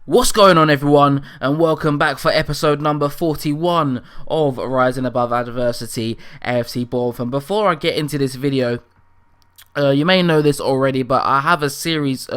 What's going on, everyone, and welcome back for episode number 41 of Rising Above Adversity, A.F.C. Bournemouth. And before I get into this video, you may know this already, but I have a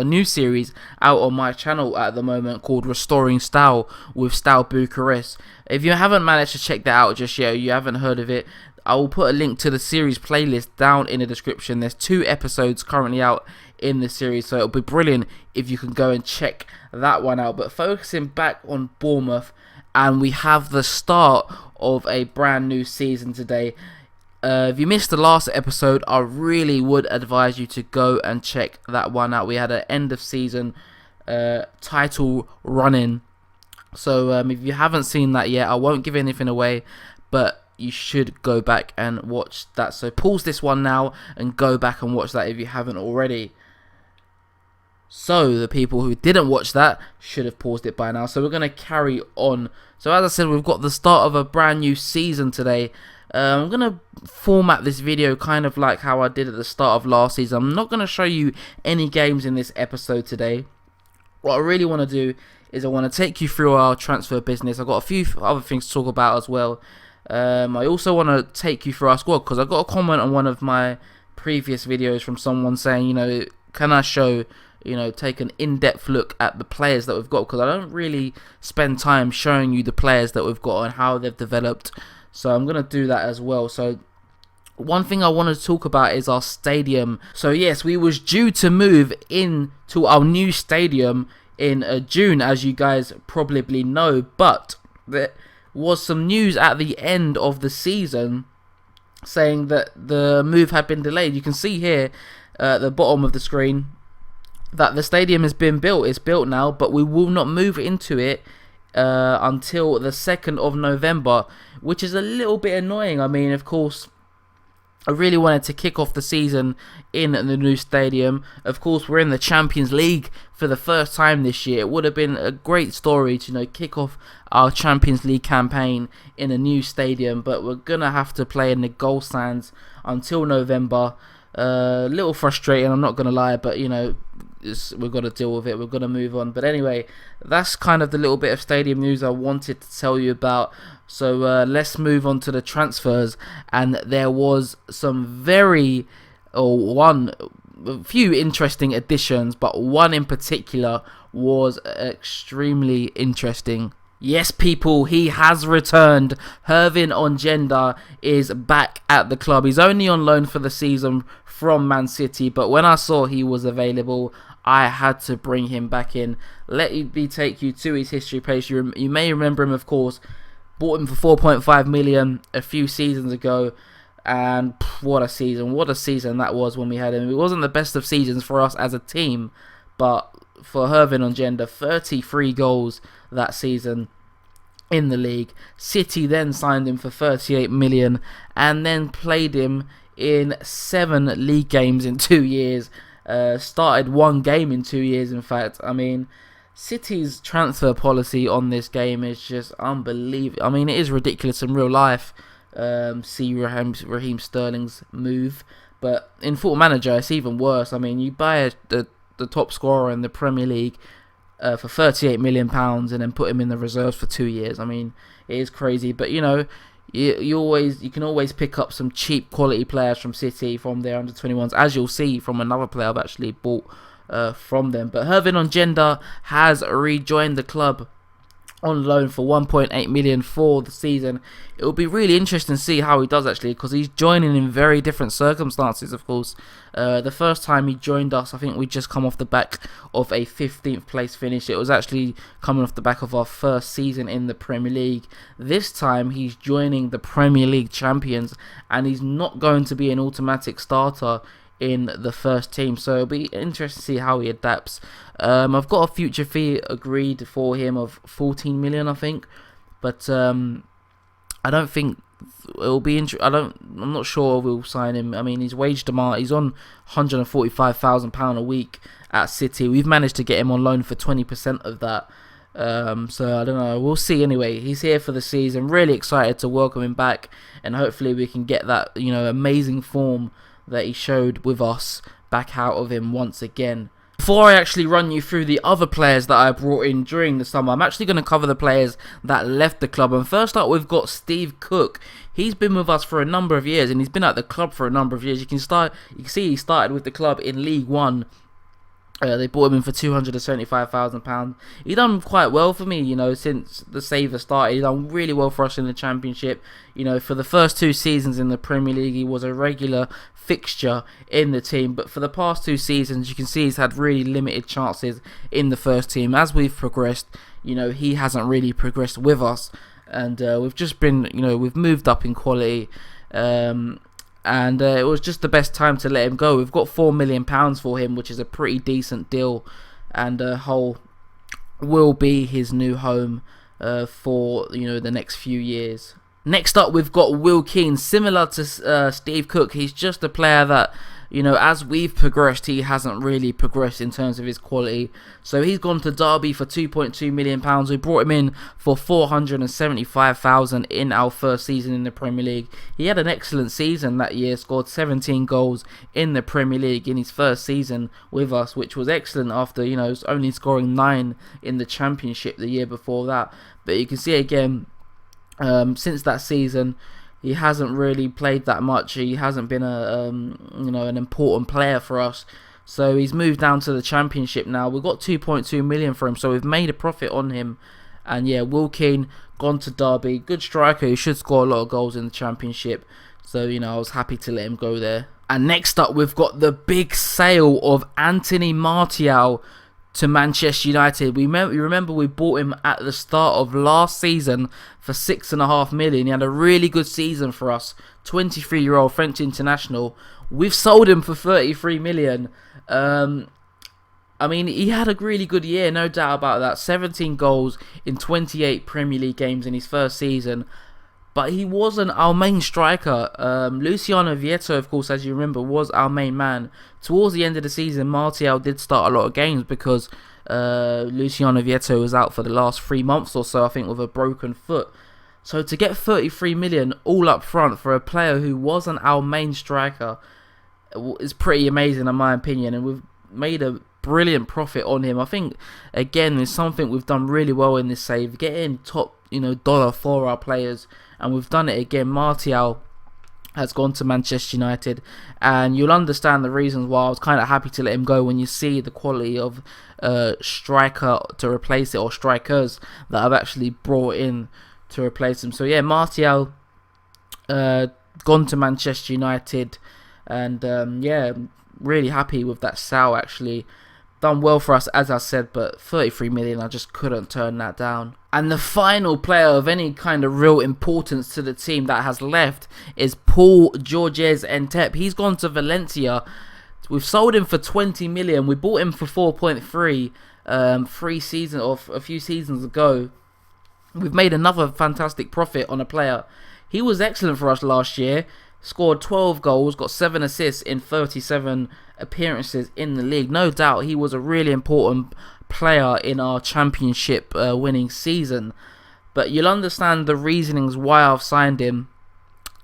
new series out on my channel at the moment called Restoring Style with Style Bucharest. If you haven't managed to check that out just yet, you haven't heard of it, I will put a link to the series playlist down in the description. There's 2 episodes currently out in the series, so it'll be brilliant if you can go and check that one out. But focusing back on Bournemouth, and we have the start of a brand new season today. If you missed the last episode, I really would advise you to go and check that one out. We had an end of season title running, so if you haven't seen that yet, I won't give anything away, but you should go back and watch that. So pause this one now and go back and watch that if you haven't already. So the people who didn't watch that should have paused it by now. So we're going to carry on. So as I said, we've got the start of a brand new season today. I'm going to format this video kind of like how I did at the start of last season. I'm not going to show you any games in this episode today. What I really want to do is I want to take you through our transfer business. I've got a few other things to talk about as well. I also want to take you through our squad, because I got a comment on one of my previous videos from someone saying, can I show, take an in-depth look at the players that we've got, because I don't really spend time showing you the players that we've got and how they've developed. So I'm going to do that as well. So one thing I want to talk about is our stadium. So yes, we was due to move into our new stadium in June, as you guys probably know, but there was some news at the end of the season saying that the move had been delayed. You can see here at the bottom of the screen that the stadium has been built. It's built now, but we will not move into it until the 2nd of November, which is a little bit annoying. I mean, of course, I really wanted to kick off the season in the new stadium. Of course, we're in the Champions League for the first time this year. It would have been a great story to kick off our Champions League campaign in a new stadium, but we're gonna have to play in the goal stands until November. A little frustrating, I'm not gonna lie, but we've got to deal with it. We're going to move on. But anyway, that's kind of the little bit of stadium news I wanted to tell you about. So let's move on to the transfers. And there was some a few interesting additions, but one in particular was extremely interesting. Yes, people, he has returned. Hervin Ongenda is back at the club. He's only on loan for the season from Man City, but when I saw he was available, I had to bring him back in. Let me take you to his history page. You may remember him, of course. Bought him for 4.5 million a few seasons ago, and what a season that was when we had him. It wasn't the best of seasons for us as a team, but for Hervin Ongenda, 33 goals that season in the league. City then signed him for 38 million and then played him in 7 league games in 2 years. Started 1 game in 2 years, in fact. I mean, City's transfer policy on this game is just unbelievable. I mean, it is ridiculous in real life. See Raheem Sterling's move, but in Football Manager it's even worse. I mean, you buy the top scorer in the Premier League for £38 million and then put him in the reserves for 2 years. I mean, it is crazy, but you can always pick up some cheap quality players from City from their under-21s, as you'll see from another player I've actually bought from them. But Hervin Ongenda has rejoined the club on loan for 1.8 million for the season. It will be really interesting to see how he does, actually, because he's joining in very different circumstances. Of course, the first time he joined us, I think we just come off the back of a 15th place finish. It was actually coming off the back of our first season in the Premier League. This time he's joining the Premier League champions, and he's not going to be an automatic starter in the first team, so it'll be interesting to see how he adapts. I've got a future fee agreed for him of 14 million, I think, but I don't think it'll be. I'm not sure we'll sign him. I mean, his wage demand, he's on £145,000 a week at City. We've managed to get him on loan for 20% of that. So I don't know. We'll see. Anyway, he's here for the season. Really excited to welcome him back, and hopefully we can get that amazing form that he showed with us back out of him once again. before I actually run you through the other players that I brought in during the summer, I'm actually going to cover the players that left the club. And first up, we've got Steve Cook. He's been with us for a number of years, and he's been at the club for a number of years. You can see he started with the club in League One. They bought him in for £275,000. He done quite well for me, since the saver started. He done really well for us in the Championship. For the first 2 seasons in the Premier League, he was a regular fixture in the team. But for the past 2 seasons, you can see he's had really limited chances in the first team. As we've progressed, he hasn't really progressed with us. And we've just been, we've moved up in quality. And it was just the best time to let him go. We've got £4 million for him, which is a pretty decent deal. And Hull will be his new home for the next few years. Next up, we've got Will Keane. Similar to Steve Cook, he's just a player that, as we've progressed, he hasn't really progressed in terms of his quality. So he's gone to Derby for £2.2 million. We brought him in for £475,000 in our first season in the Premier League. He had an excellent season that year, scored 17 goals in the Premier League in his first season with us, which was excellent after, only scoring 9 in the Championship the year before that. But you can see again, since that season, he hasn't really played that much. He hasn't been an important player for us. So he's moved down to the Championship now. We've got 2.2 million for him, so we've made a profit on him. And yeah, Will Keane gone to Derby. Good striker who should score a lot of goals in the Championship. So I was happy to let him go there. And next up, we've got the big sale of Anthony Martial to Manchester United. We remember we bought him at the start of last season for $6.5 million. He had a really good season for us. 23-year-old French international. We've sold him for $33 million. He had a really good year, no doubt about that. 17 goals in 28 Premier League games in his first season. But he wasn't our main striker. Luciano Vietto, of course, as you remember, was our main man. Towards the end of the season, Martial did start a lot of games because Luciano Vietto was out for the last 3 months or so, I think, with a broken foot. So to get 33 million all up front for a player who wasn't our main striker is pretty amazing in my opinion. And we've made a brilliant profit on him. I think, again, it's something we've done really well in this save. Getting top, dollar for our players. And we've done it again. Martial has gone to Manchester United, and you'll understand the reasons why I was kind of happy to let him go when you see the quality of striker to replace it, or strikers that I've actually brought in to replace him. So yeah, Martial gone to Manchester United, and really happy with that sale. Actually done well for us, as I said, but 33 million, I just couldn't turn that down. And the final player of any kind of real importance to the team that has left is Paul Georges Entep. He's gone to Valencia. We've sold him for 20 million. We bought him for 4.3 a few seasons ago. We've made another fantastic profit on a player. He was excellent for us last year. Scored 12 goals, got 7 assists in 37 appearances in the league. No doubt he was a really important player in our Championship winning season. But you'll understand the reasonings why I've signed him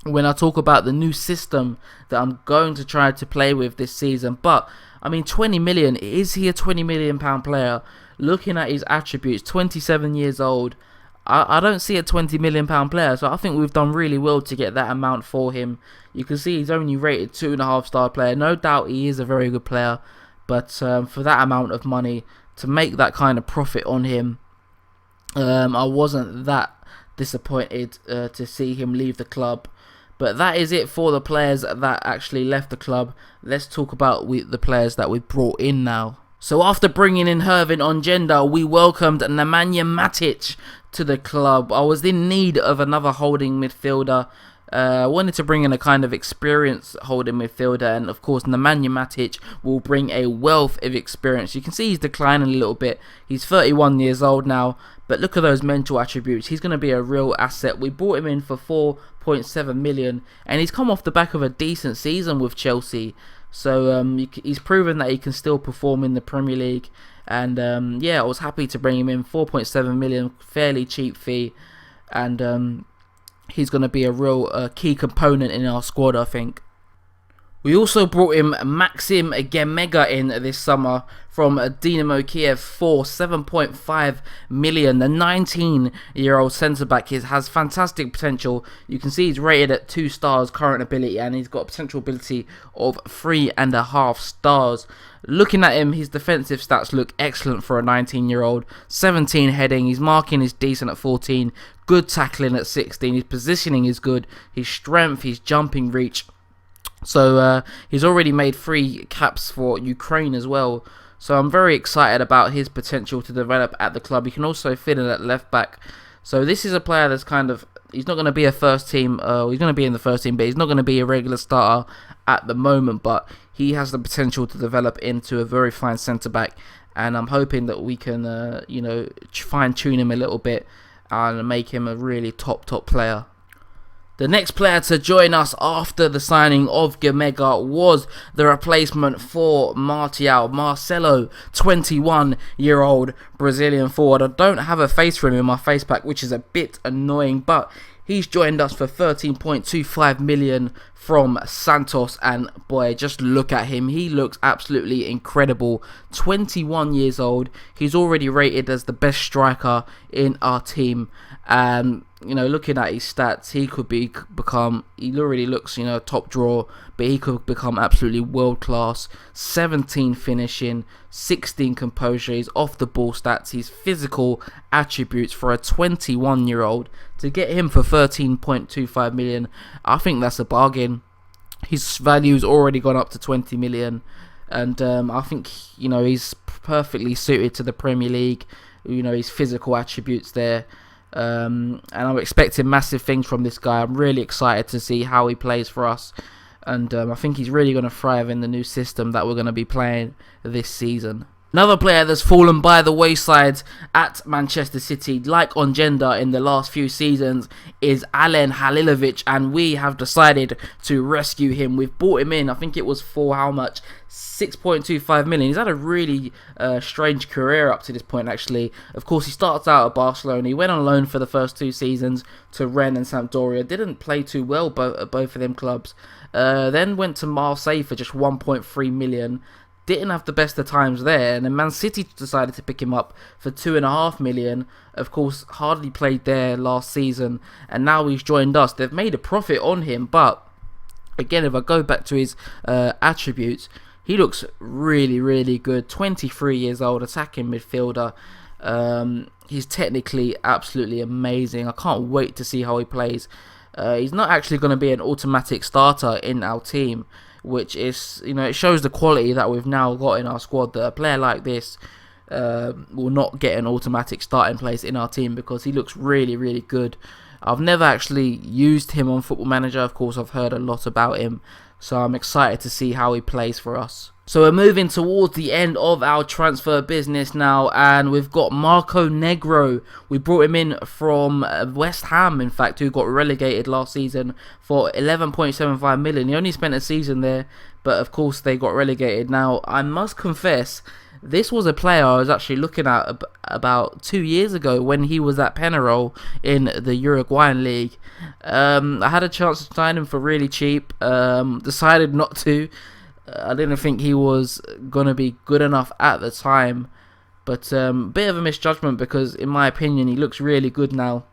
when I talk about the new system that I'm going to try to play with this season. But, 20 million, is he a £20 million player? Looking at his attributes, 27 years old, I don't see a £20 million player, so I think we've done really well to get that amount for him. You can see he's only rated 2.5 star player. No doubt he is a very good player, but for that amount of money, to make that kind of profit on him, I wasn't that disappointed to see him leave the club. But that is it for the players that actually left the club. Let's talk about the players that we brought in now. So after bringing in Hervin Ongenda, we welcomed Nemanja Matic to the club. I was in need of another holding midfielder. I wanted to bring in a kind of experienced holding midfielder, and of course Nemanja Matic will bring a wealth of experience. You can see he's declining a little bit. He's 31 years old now, but look at those mental attributes. He's going to be a real asset. We bought him in for 4.7 million, and he's come off the back of a decent season with Chelsea. So he's proven that he can still perform in the Premier League. And I was happy to bring him in. 4.7 million, fairly cheap fee. And he's going to be a real key component in our squad, I think. We also brought in Maxim Gemega in this summer from Dynamo Kiev for 7.5 million. The 19-year-old centre-back has fantastic potential. You can see he's rated at 2 stars current ability, and he's got a potential ability of 3.5 stars. Looking at him, his defensive stats look excellent for a 19-year-old. 17 heading, his marking is decent at 14, good tackling at 16, his positioning is good, his strength, his jumping reach. So he's already made 3 caps for Ukraine as well. So I'm very excited about his potential to develop at the club. He can also fit in at left back. So this is a player that's he's not going to be a first team. He's going to be in the first team, but he's not going to be a regular starter at the moment. But he has the potential to develop into a very fine centre back, and I'm hoping that we can, fine tune him a little bit and make him a really top player. The next player to join us after the signing of Gemega was the replacement for Marcelo, 21-year-old Brazilian forward. I don't have a face for him in my face pack, which is a bit annoying, but he's joined us for 13.25 million from Santos, and boy, just look at him. He looks absolutely incredible. 21 years old. He's already rated as the best striker in our team, and looking at his stats, he already looks, top draw, but he could become absolutely world class. 17 finishing, 16 composure, his off the ball stats, his physical attributes for a 21-year-old. To get him for 13.25 million, I think that's a bargain. His value's already gone up to 20 million, and I think he's perfectly suited to the Premier League. His physical attributes there. And I'm expecting massive things from this guy. I'm really excited to see how he plays for us, and I think he's really going to thrive in the new system that we're going to be playing this season. Another player that's fallen by the wayside at Manchester City, like Ongenda in the last few seasons, is Alen Halilovic, and we have decided to rescue him. We've bought him in, I think it was for how much? 6.25 million. He's had a really strange career up to this point, actually. Of course, he starts out at Barcelona. He went on loan for the first 2 seasons to Rennes and Sampdoria. Didn't play too well at both of them clubs. Then went to Marseille for just 1.3 million. Didn't have the best of times there, and then Man City decided to pick him up for 2.5 million. Of course, hardly played there last season, and now he's joined us. They've made a profit on him, but again, if I go back to his attributes, he looks really, really good. 23 years old, attacking midfielder. He's technically absolutely amazing. I can't wait to see how he plays. He's not actually going to be an automatic starter in our team, which is, it shows the quality that we've now got in our squad, that a player like this will not get an automatic starting place in our team, because he looks really, really good. I've never actually used him on Football Manager. Of course, I've heard a lot about him, so I'm excited to see how he plays for us. So we're moving towards the end of our transfer business now, and we've got Marco Negro. We brought him in from West Ham, in fact, who got relegated last season for 11.75 million. He only spent a season there, but of course they got relegated. Now, I must confess, this was a player I was actually looking at about 2 years ago when he was at Penarol in the Uruguayan League. I had a chance to sign him for really cheap, decided not to. I didn't think he was going to be good enough at the time, but bit of a misjudgment, because in my opinion he looks really good now.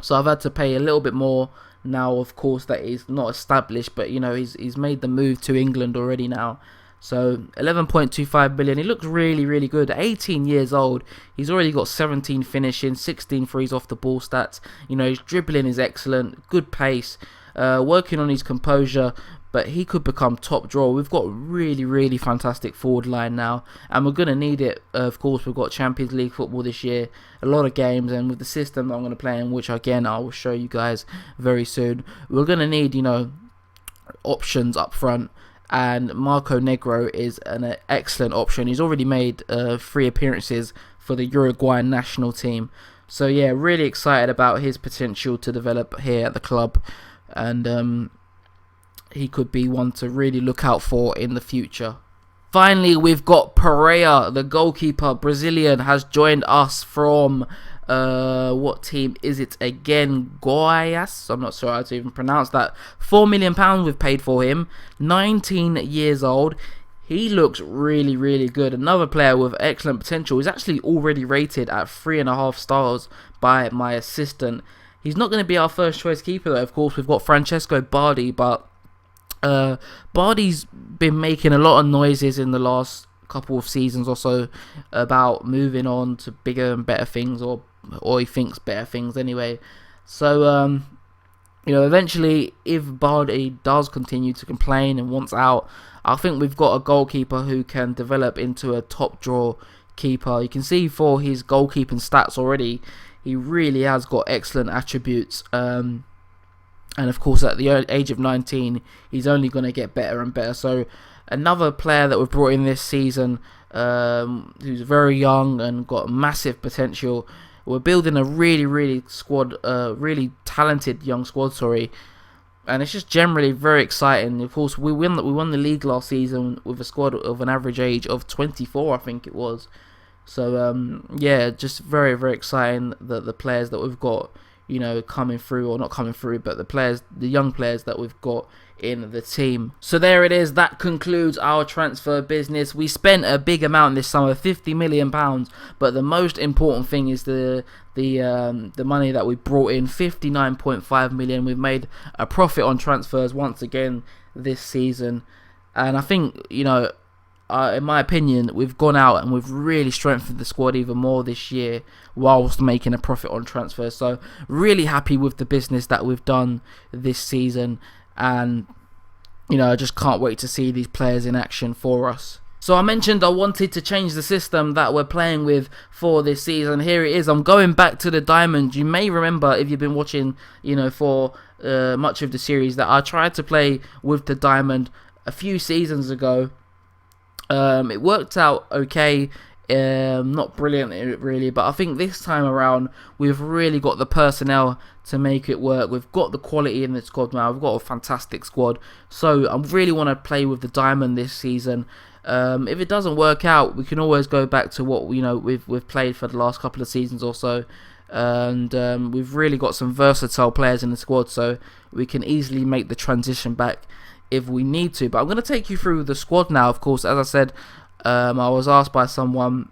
So I've had to pay a little bit more now, of course, that he's not established, but he's made the move to England already now. So 11.25 billion. He looks really, really good. 18 years old. He's already got 17 finishing, 16 frees off the ball stats. His dribbling is excellent, good pace, working on his composure, but he could become top draw. We've got a really, really fantastic forward line now, and we're going to need it. Of course, we've got Champions League football this year, a lot of games, and with the system that I'm going to play in, which again I will show you guys very soon, we're going to need options up front, and Marco Negro is an excellent option. He's already made 3 appearances for the Uruguayan national team, so yeah, really excited about his potential to develop here at the club, and he could be one to really look out for in the future. Finally, we've got Pereira, the goalkeeper, Brazilian, has joined us from What team is it again? Goiás. I'm not sure how to even pronounce that. £4 million we've paid for him. 19 years old. He looks really, really good. Another player with excellent potential. He's actually already rated at 3.5 stars by my assistant. He's not going to be our first choice keeper though. Of course, we've got Francesco Bardi, but Bardi's been making a lot of noises in the last couple of seasons or so about moving on to bigger and better things, or he thinks better things anyway. So eventually, if Bardi does continue to complain and wants out, I think we've got a goalkeeper who can develop into a top draw keeper. You can see for his goalkeeping stats already, he really has got excellent attributes. And of course, at the age of 19, he's only going to get better and better. So another player that we've brought in this season, who's very young and got massive potential. We're building a really talented young squad, and it's just generally very exciting. Of course, we won the league last season with a squad of an average age of 24, I think it was. So just very, very exciting that the players that we've got, coming through, or not coming through, but the young players that we've got in the team. So there it is. That concludes our transfer business. We spent a big amount this summer, £50 million, but the most important thing is the money that we brought in, 59.5 million. We've made a profit on transfers once again this season, and I think in my opinion, we've gone out and we've really strengthened the squad even more this year whilst making a profit on transfers. So really happy with the business that we've done this season, and I just can't wait to see these players in action for us. So I mentioned I wanted to change the system that we're playing with for this season. Here it is. I'm going back to the diamond. You may remember, if you've been watching, for much of the series, that I tried to play with the diamond a few seasons ago. It worked out okay. Not brilliant really, but I think this time around we've really got the personnel to make it work. We've got the quality in the squad now. We've got a fantastic squad, so I really want to play with the diamond this season. If it doesn't work out, we can always go back to what we've played for the last couple of seasons or so, and we've really got some versatile players in the squad, so we can easily make the transition back if we need to. But I'm going to take you through the squad now. Of course, as I said, I was asked by someone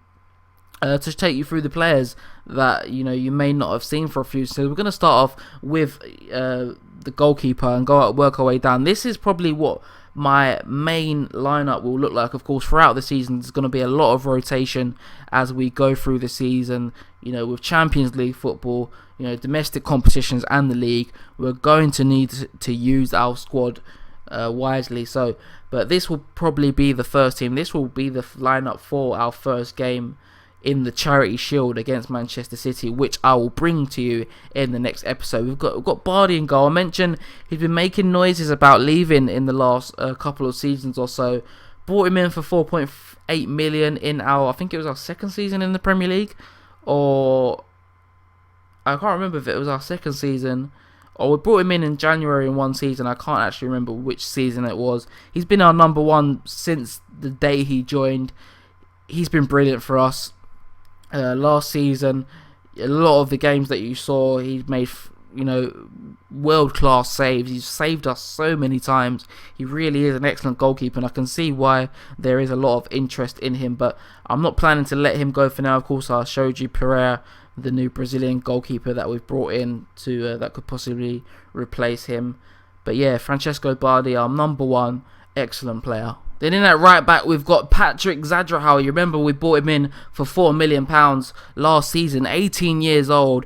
to take you through the players that you may not have seen for a few. So we're going to start off with the goalkeeper and work our way down. This is probably what my main lineup will look like. Of course, throughout the season, there's going to be a lot of rotation as we go through the season. With Champions League football, domestic competitions and the league, we're going to need to use our squad wisely. But this will probably be the first team. This will be the lineup for our first game in the Charity Shield against Manchester City, which I will bring to you in the next episode. We've got Bardi in goal. I mentioned he's been making noises about leaving in the last couple of seasons or so. Brought him in for 4.8 million in I think it was our second season in the Premier League, or I can't remember if it was our second season, or we brought him in January in one season. I can't actually remember which season it was. He's been our number one since the day he joined. He's been brilliant for us. Last season, a lot of the games that you saw, he's made world-class saves. He's saved us so many times. He really is an excellent goalkeeper, and I can see why there is a lot of interest in him, but I'm not planning to let him go for now. Of course, I showed you Pereira, the new Brazilian goalkeeper that we've brought in to that could possibly replace him. But yeah, Francesco Bardi, our number one, excellent player. Then in that right back, we've got Patrick Zadrahau. You remember we bought him in for £4 million last season, 18 years old,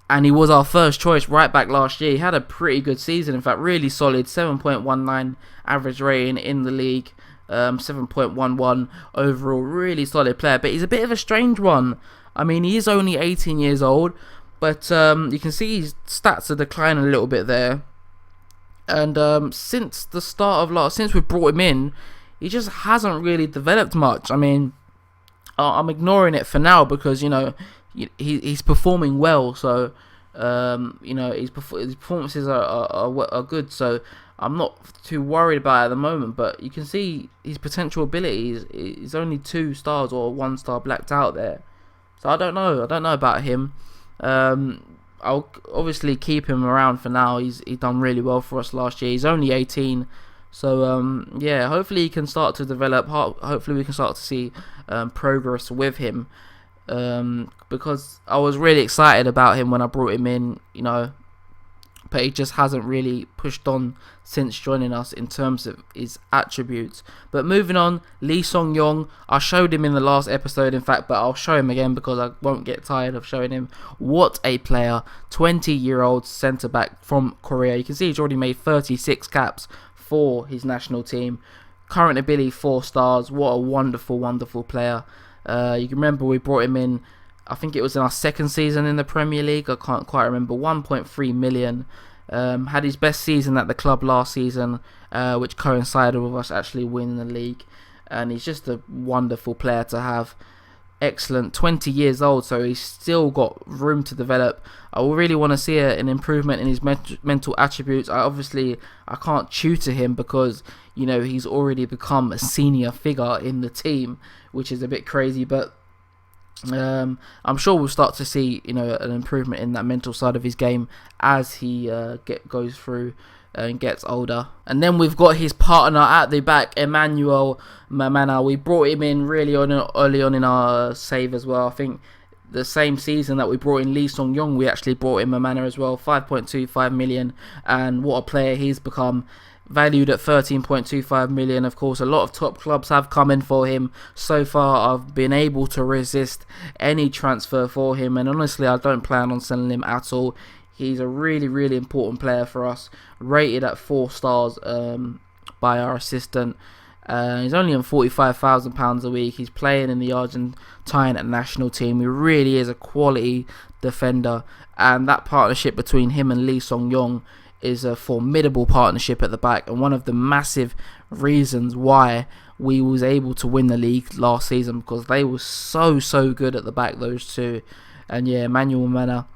and he was our first choice right back last year. He had a pretty good season, in fact, really solid, 7.19 average rating in the league, 7.11 overall, really solid player. But he's a bit of a strange one. I mean, he is only 18 years old, but you can see his stats are declining a little bit there. And since the start of since we brought him in, he just hasn't really developed much. I mean, I'm ignoring it for now because he's performing well. So his performances are good. So I'm not too worried about it at the moment. But you can see his potential abilities. He's only 2 stars or 1 star blacked out there. So I don't know about him. I'll obviously keep him around for now. He's done really well for us last year. He's only 18, so yeah, hopefully he can start to develop. Hopefully we can start to see progress with him, because I was really excited about him when I brought him in, but he just hasn't really pushed on since joining us in terms of his attributes. But moving on, Lee Song-yong, I showed him in the last episode, in fact, but I'll show him again because I won't get tired of showing him. What a player, 20-year-old centre-back from Korea. You can see he's already made 36 caps for his national team. Current ability 4 stars. What a wonderful, wonderful player. You can remember we brought him in, I think it was in our second season in the Premier League. I can't quite remember. 1.3 million. Had his best season at the club last season, which coincided with us actually winning the league. And he's just a wonderful player to have. Excellent. 20 years old, so he's still got room to develop. I really want to see an improvement in his mental attributes. I can't tutor him because he's already become a senior figure in the team, which is a bit crazy, but I'm sure we'll start to see an improvement in that mental side of his game as he goes through and gets older. And then we've got his partner at the back, Emmanuel Mamana. We brought him in really early on in our save as well. I think the same season that we brought in Lee Song-yong, we actually brought in Mamana as well. 5.25 million, and what a player he's become. Valued at 13.25 million. Of course, a lot of top clubs have come in for him. So far, I've been able to resist any transfer for him, and honestly, I don't plan on selling him at all. He's a really, really important player for us. Rated at 4 stars by our assistant. He's only on £45,000 a week. He's playing in the Argentine national team. He really is a quality defender, and that partnership between him and Lee Song-yong is a formidable partnership at the back, and one of the massive reasons why we was able to win the league last season, because they were so good at the back, those two. And yeah, Emmanuel Mena,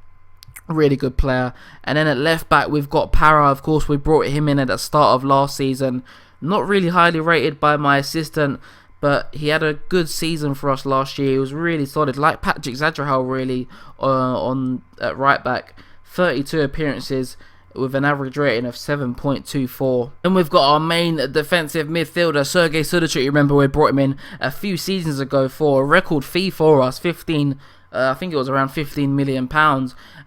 really good player. And then at left back we've got Para. Of course, we brought him in at the start of last season. Not really highly rated by my assistant, but he had a good season for us last year. He was really solid, like Patrick Zadrahal really, at right back. 32 appearances with an average rating of 7.24. Then we've got our main defensive midfielder, Sergei Sudachuk. You remember we brought him in a few seasons ago for a record fee for us, I think it was around £15 million.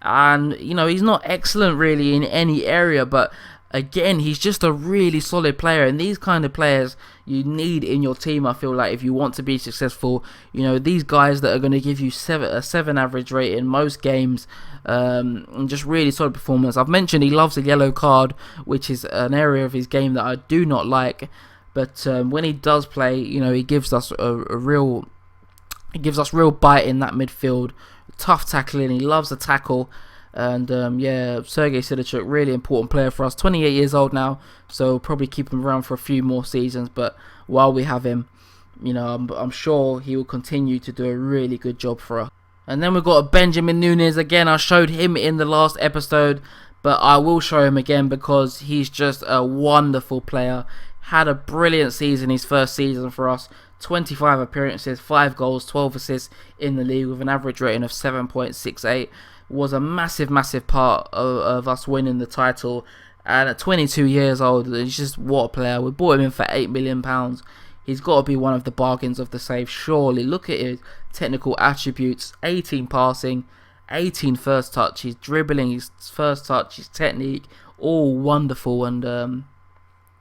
And, he's not excellent really in any area, but again, he's just a really solid player, and these kind of players you need in your team, I feel like, if you want to be successful. These guys that are going to give you a 7 average rating most games, and just really solid performance. I've mentioned he loves a yellow card, which is an area of his game that I do not like, but when he does play, he gives us real bite in that midfield. Tough tackling, he loves a tackle. And yeah, Sergei Sudachuk, really important player for us. 28 years old now, so probably keep him around for a few more seasons. But while we have him, I'm sure he will continue to do a really good job for us. And then we've got Benjamin Nunes. Again, I showed him in the last episode, but I will show him again because he's just a wonderful player. Had a brilliant season, his first season for us. 25 appearances, 5 goals, 12 assists in the league with an average rating of 7.68. Was a massive part of us winning the title. And at 22 years old, he's just, what a player. We bought him in for £8 million. He's got to be one of the bargains of the save, surely. Look at his technical attributes. 18 passing, 18 first touch, his dribbling, his first touch, his technique, all wonderful. And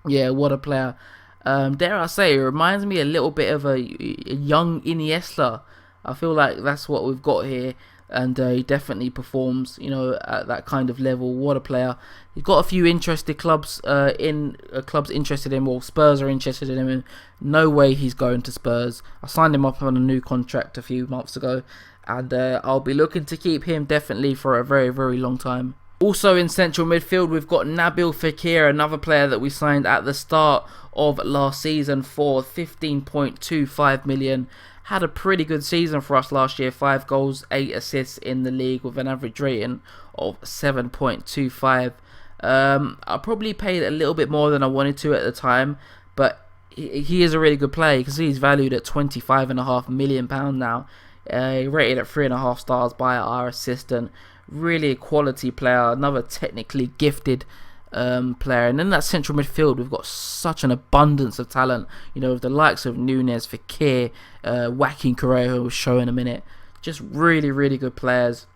yeah, what a player. Dare I say, it reminds me a little bit of a young Iniesta. I feel like that's what we've got here. And he definitely performs, at that kind of level. What a player. He's got a few interested clubs interested in him. Well, Spurs are interested in him. No way he's going to Spurs. I signed him up on a new contract a few months ago. And I'll be looking to keep him definitely for a very, very long time. Also in central midfield, we've got Nabil Fekir, another player that we signed at the start of last season for 15.25 million. Had a pretty good season for us last year. 5 goals, 8 assists in the league with an average rating of 7.25. I probably paid a little bit more than I wanted to at the time, but he is a really good player. You can see he's valued at £25.5 million now. rated at 3.5 stars by our assistant. Really a quality player, another technically gifted player. And in that central midfield, we've got such an abundance of talent, with the likes of Nunes, Fekir, Joaquin Correa, who we'll show in a minute. Just really, really good players.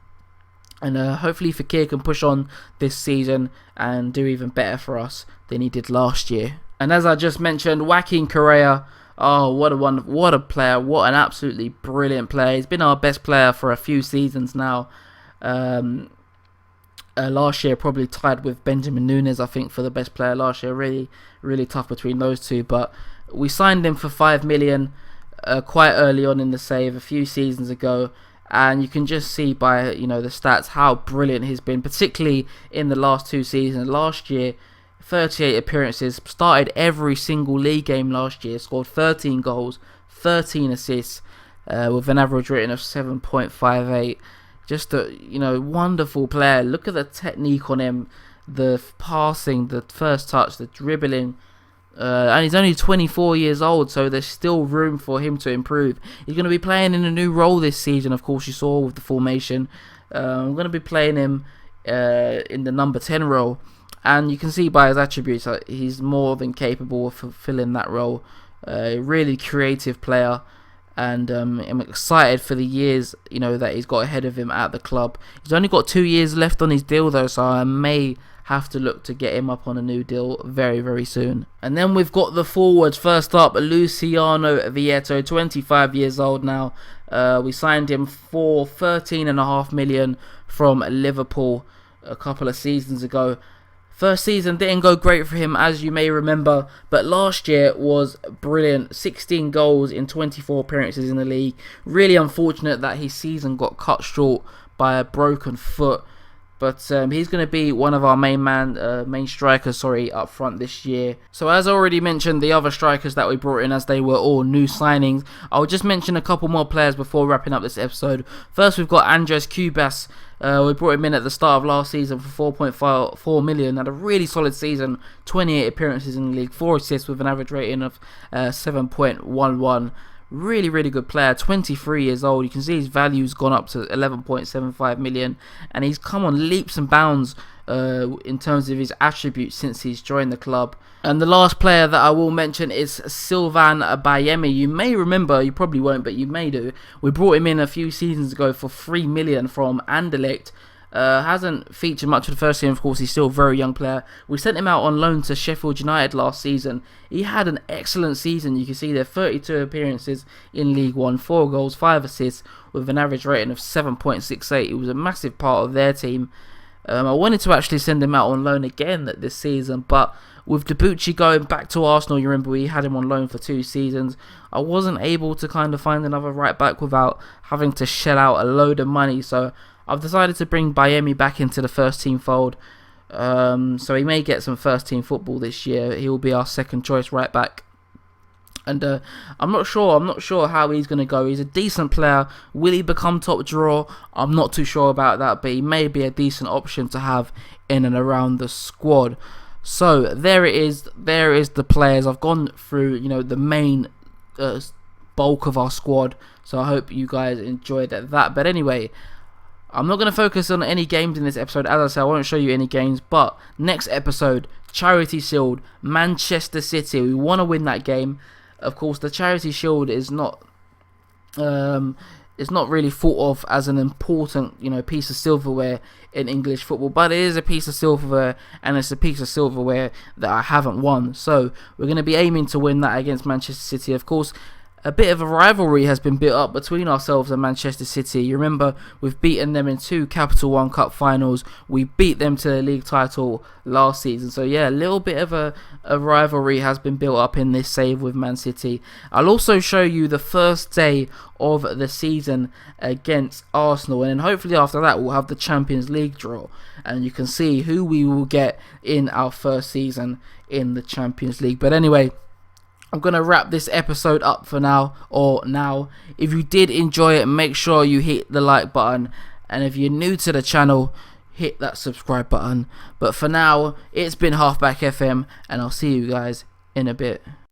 And hopefully Fekir can push on this season and do even better for us than he did last year. And as I just mentioned, Joaquin Correa, oh, what a player, what an absolutely brilliant player. He's been our best player for a few seasons now. Last year probably tied with Benjamin Nunes, I think, for the best player last year. Really, really tough between those two. But we signed him for 5 million quite early on in the save a few seasons ago. And you can just see by the stats how brilliant he's been, particularly in the last 2 seasons. Last year, 38 appearances, started every single league game last year, scored 13 goals, 13 assists, with an average rating of 7.58. Just a wonderful player. Look at the technique on him, the passing, the first touch, the dribbling. And he's only 24 years old, so there's still room for him to improve. He's going to be playing in a new role this season, of course, you saw with the formation. I'm going to be playing him in the number 10 role, and you can see by his attributes that he's more than capable of fulfilling that role. A really creative player, and I'm excited for the years that he's got ahead of him at the club. He's only got 2 years left on his deal though, so I may have to look to get him up on a new deal very, very soon. And then we've got the forwards. First up, Luciano Vieto, 25 years old now. We signed him for 13.5 million from Liverpool a couple of seasons ago. First season didn't go great for him, as you may remember, but last year was brilliant. 16 goals in 24 appearances in the league. Really unfortunate that his season got cut short by a broken foot. But he's going to be one of our main strikers, up front this year. So as I already mentioned, the other strikers that we brought in, as they were all new signings, I'll just mention a couple more players before wrapping up this episode. First, we've got Andres Cubas. We brought him in at the start of last season for 4.4 million. Had a really solid season, 28 appearances in the league, 4 assists with an average rating of 7.11. Really, really good player, 23 years old. You can see his value's gone up to 11.75 million, and he's come on leaps and bounds in terms of his attributes since he's joined the club. And the last player that I will mention is Sylvain Bayemi. You may remember, you probably won't, but you may do. We brought him in a few seasons ago for 3 million from Anderlecht. Hasn't featured much of the first team, of course. He's still a very young player. We sent him out on loan to Sheffield United last season. He had an excellent season. You can see there, 32 appearances in League One, 4 goals, 5 assists, with an average rating of 7.68. He was a massive part of their team. I wanted to actually send him out on loan again this season, but with Debuchy going back to Arsenal, you remember we had him on loan for 2 seasons. I wasn't able to kind of find another right back without having to shell out a load of money, so I've decided to bring Bayemi back into the first team fold. So he may get some first team football this year. He will be our second choice right back. And I'm not sure how he's going to go. He's a decent player. Will he become top draw? I'm not too sure about that, but he may be a decent option to have in and around the squad. So there it is. There is the players. I've gone through, the main bulk of our squad. So I hope you guys enjoyed that. But anyway, I'm not going to focus on any games in this episode. As I said, I won't show you any games. But next episode, Charity Shield, Manchester City. We want to win that game. Of course, the Charity Shield is not really thought of as an important, piece of silverware in English football, but it is a piece of silverware, and it's a piece of silverware that I haven't won. So we're going to be aiming to win that against Manchester City. Of course, a bit of a rivalry has been built up between ourselves and Manchester City. You remember, we've beaten them in 2 Capital One Cup finals. We beat them to the league title last season. So yeah, a little bit of a rivalry has been built up in this save with Man City. I'll also show you the first day of the season against Arsenal, and then hopefully after that we'll have the Champions League draw, and you can see who we will get in our first season in the Champions League. But anyway, I'm going to wrap this episode up for now. If you did enjoy it, make sure you hit the like button. And if you're new to the channel, hit that subscribe button. But for now, it's been Halfback FM, and I'll see you guys in a bit.